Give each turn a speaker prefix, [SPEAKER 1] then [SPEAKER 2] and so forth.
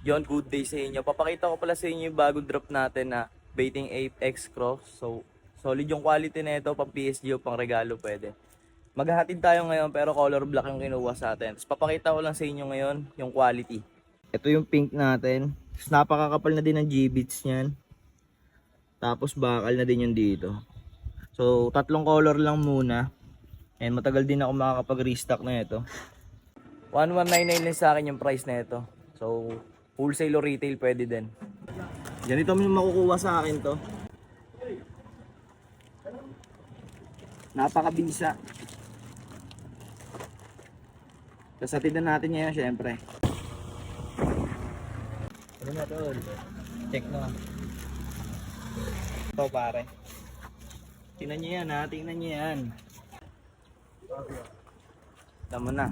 [SPEAKER 1] Yon, good day sa inyo. Papakita ko pala sa inyo yung bagong drop natin na Baiting Ape X Cross. So, solid yung quality nito, pang PSG o pang regalo pwede. Maghahatid tayo ngayon pero color black yung kinuha sa atin. Tapos papakita ko lang sa inyo ngayon yung quality. Ito yung pink natin. Tapos napakakapal na din ng G-bits niyan. Tapos bakal na din yung dito. So, tatlong color lang muna. And matagal din ako makakapag-restock na ito. 1199 lang sa akin yung price na ito. So, wholesale o retail pwede din. Ganito mo yung makukuha sa akin to. Napakabisa. Tapos atidan natin ngayon syempre. Ano na tol? Check na. Ito pare. Tingnan nyo yan ha, tingnan nyo yan. Tama na.